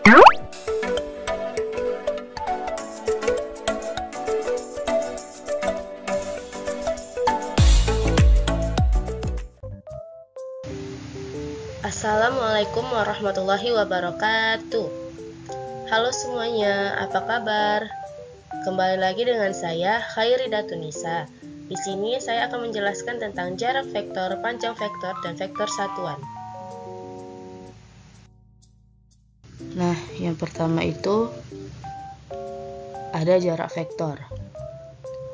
Assalamualaikum warahmatullahi wabarakatuh. Halo semuanya, apa kabar? Kembali lagi dengan saya, Khairida Tunisa. Di sini saya akan menjelaskan tentang jarak vektor, panjang vektor, dan vektor satuan. Nah, yang pertama itu ada jarak vektor.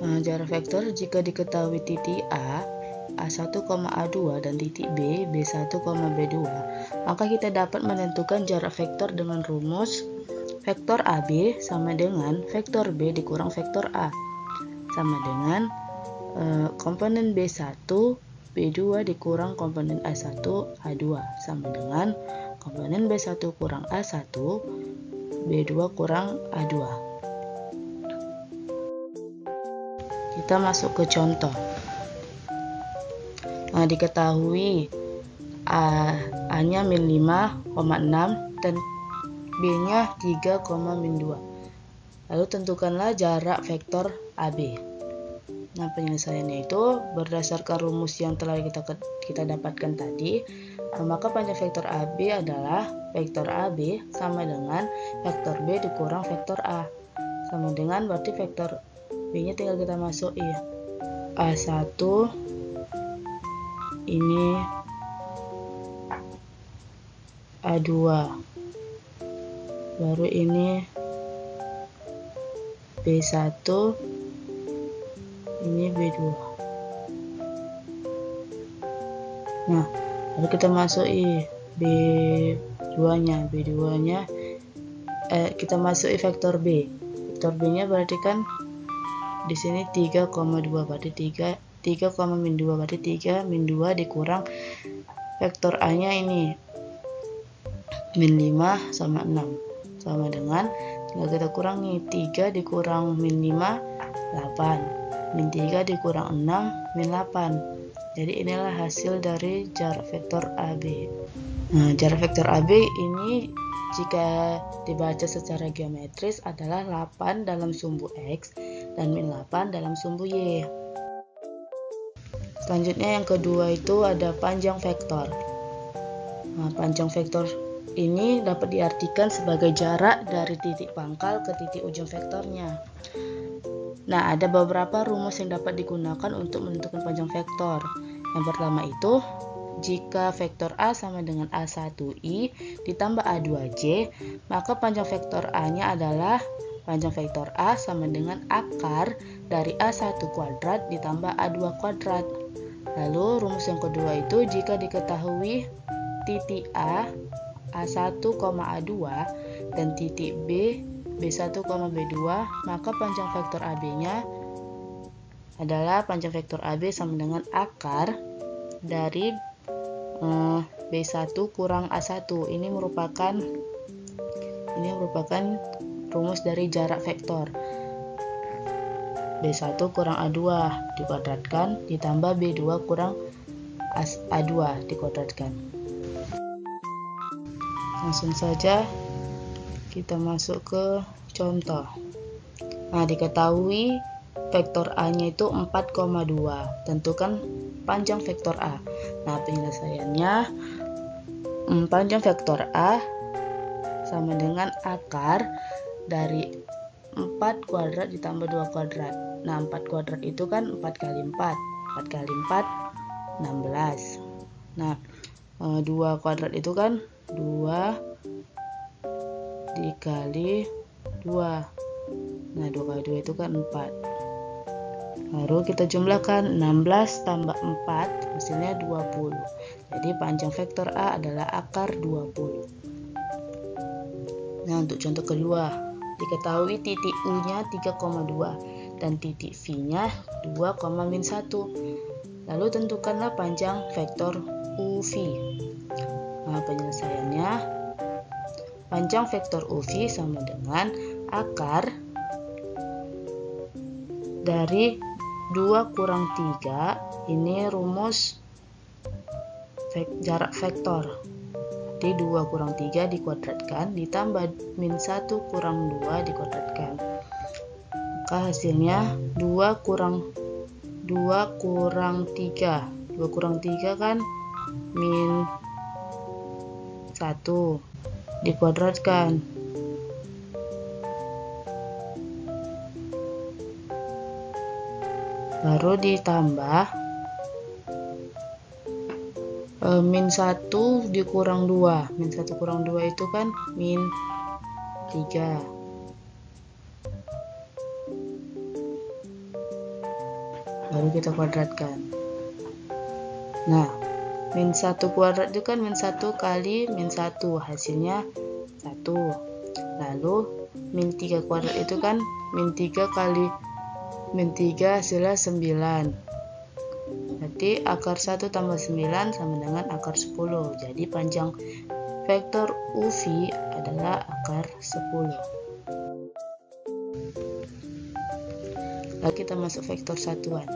Nah, jarak vektor jika diketahui titik A1, A2 dan titik B1, B2, maka kita dapat menentukan jarak vektor dengan rumus vektor AB sama dengan vektor B dikurang vektor A sama dengan komponen B1, B2 dikurang komponen A1, A2 sama dengan komponen B1 kurang A1, B2 kurang A2. Kita masuk ke contoh. Nah, diketahui A-nya min 5,6 dan B-nya 3,2. Lalu tentukanlah jarak vektor AB. Nah, penyelesaiannya itu berdasarkan rumus yang telah kita dapatkan tadi, maka panjang vektor AB adalah vektor AB sama dengan vektor B dikurang vektor A. Sama dengan berarti vektor B-nya tinggal kita masukin. A1 ini A2, baru ini B1, ini B2. Nah, lalu kita masuki B2-nya, kita masuki vektor B. Vektor B-nya berarti kan di sini 3,2, berarti 3, min 2 berarti 3 min 2 dikurang vektor A-nya ini min 5 sama 6 sama dengan tinggal kita kurangi 3 dikurang min 5 8 min 3 dikurang 6 min 8. Jadi inilah hasil dari jarak vektor AB. Nah, jarak vektor AB ini jika dibaca secara geometris adalah 8 dalam sumbu X dan min 8 dalam sumbu Y. Selanjutnya yang kedua itu ada panjang vektor. Nah, panjang vektor ini dapat diartikan sebagai jarak dari titik pangkal ke titik ujung vektornya. Nah, ada beberapa rumus yang dapat digunakan untuk menentukan panjang vektor. Yang pertama itu, jika vektor A sama dengan A1I ditambah A2J, maka panjang vektor A-nya adalah panjang vektor A sama dengan akar dari A1 kuadrat ditambah A2 kuadrat. Lalu rumus yang kedua itu jika diketahui titik A, A1, A2 dan titik B, B1, B2, maka panjang vektor AB-nya adalah panjang vektor AB sama dengan akar dari B1 kurang A1. Ini merupakan rumus dari jarak vektor. B1 kurang A2 dikuadratkan ditambah B2 kurang A2 dikuadratkan. Langsung saja kita masuk ke contoh. Nah, diketahui vektor A-nya itu 4,2. Tentukan panjang vektor A. Nah, penyelesaiannya panjang vektor A sama dengan akar dari 4 kuadrat ditambah 2 kuadrat. Nah, 4 kuadrat itu kan 4 kali 4. 4 kali 4, 16. Nah, 2 kuadrat itu kan 2 dikali 2. Nah, 2 kali 2 itu kan 4. Lalu kita jumlahkan 16 tambah 4, hasilnya 20. Jadi panjang vektor A adalah akar 20. Nah, untuk contoh kedua, diketahui titik U-nya 3,2 dan titik V-nya 2,-1. Lalu tentukanlah panjang vektor UV. Nah, penyelesaiannya panjang vektor UV sama dengan akar dari 2 kurang 3. Ini rumus jarak vektor. Berarti 2 kurang 3 dikuadratkan ditambah min 1 kurang 2 dikuadratkan. Maka hasilnya 2 kurang 3. 2 kurang 3 kan min 1 dikuadratkan. Baru ditambah min 1 dikurang 2. Min 1 kurang 2 itu kan min 3. Baru kita kuadratkan. Nah, min 1 kuadrat itu kan min 1 kali min 1, hasilnya 1. Lalu min 3 kuadrat itu kan min 3 kali min 3, hasilnya 9. Berarti akar 1 tambah 9 sama dengan akar 10. Jadi panjang vektor UV adalah akar 10. Lalu kita masuk vektor satuan.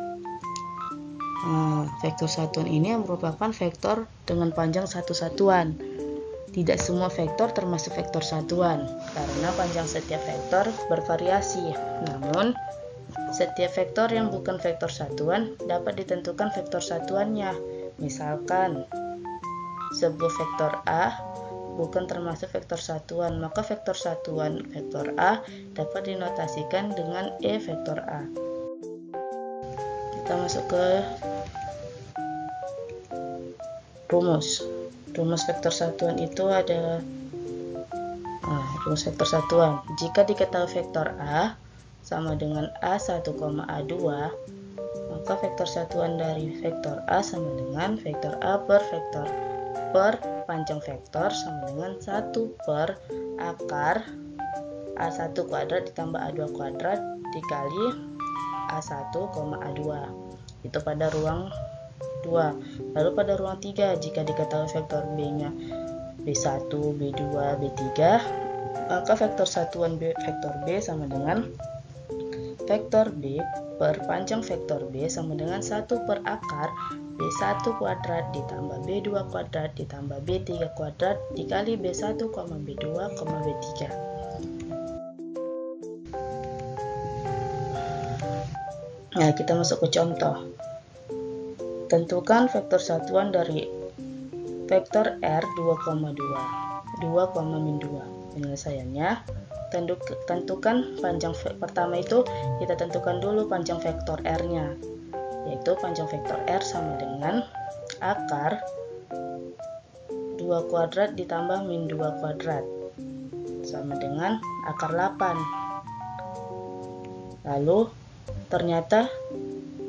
Vektor satuan ini merupakan vektor dengan panjang satu satuan. Tidak semua vektor termasuk vektor satuan, karena panjang setiap vektor bervariasi. Namun, setiap vektor yang bukan vektor satuan dapat ditentukan vektor satuannya. Misalkan, sebuah vektor A bukan termasuk vektor satuan, maka vektor satuan vektor A dapat dinotasikan dengan E vektor A. Kita masuk ke rumus. Rumus vektor satuan itu ada rumus vektor satuan. Jika diketahui vektor A sama dengan A1, A2, maka vektor satuan dari vektor A sama dengan vektor A per panjang vektor sama dengan 1 per akar A1 kuadrat ditambah A2 kuadrat dikali A1, A2. Itu pada ruang 2. Lalu pada ruang 3, jika diketahui vektor B-nya B1, B2, B3, maka vektor satuan vektor B sama dengan vektor B per panjang vektor B sama dengan 1 per akar B1 kuadrat ditambah B2 kuadrat ditambah B3 kuadrat dikali B1, B2, B3. Nah, kita masuk ke contoh. Tentukan vektor satuan dari vektor R 2,2. Penyelesaiannya, tentukan panjang pertama itu kita tentukan dulu panjang vektor R-nya, yaitu panjang vektor R sama dengan akar 2 kuadrat ditambah min 2 kuadrat sama dengan akar 8. Lalu ternyata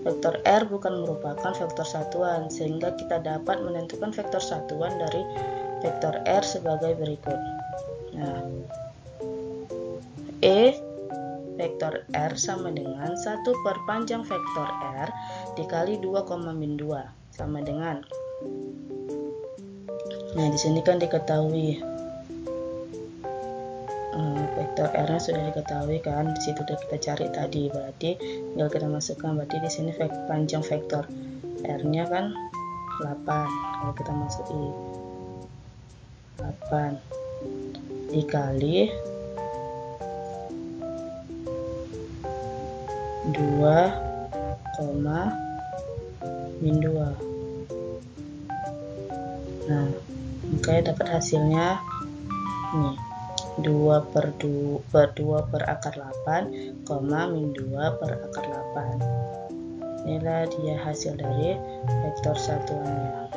vektor R bukan merupakan vektor satuan, sehingga kita dapat menentukan vektor satuan dari vektor R sebagai berikut. Nah, E vektor R sama dengan 1 per panjang vektor R dikali 2, min 2 sama dengan. Nah, di sini kan diketahui vektor R-nya sudah diketahui kan, di situ sudah kita cari tadi, berarti tinggal kita masukkan. Berarti di sini panjang vektor R-nya kan 8. Kalau kita masukin 8 dikali 2, min 2. Nah, makanya dapat hasilnya nih 2 per akar 8, min 2 per akar 8. Inilah dia hasil dari vektor satuannya.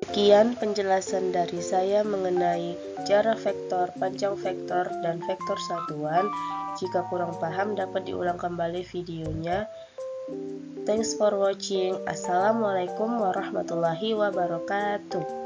Sekian penjelasan dari saya mengenai jarak vektor, panjang vektor, dan vektor satuan. Jika kurang paham dapat diulang kembali videonya. Thanks for watching. Assalamualaikum warahmatullahi wabarakatuh.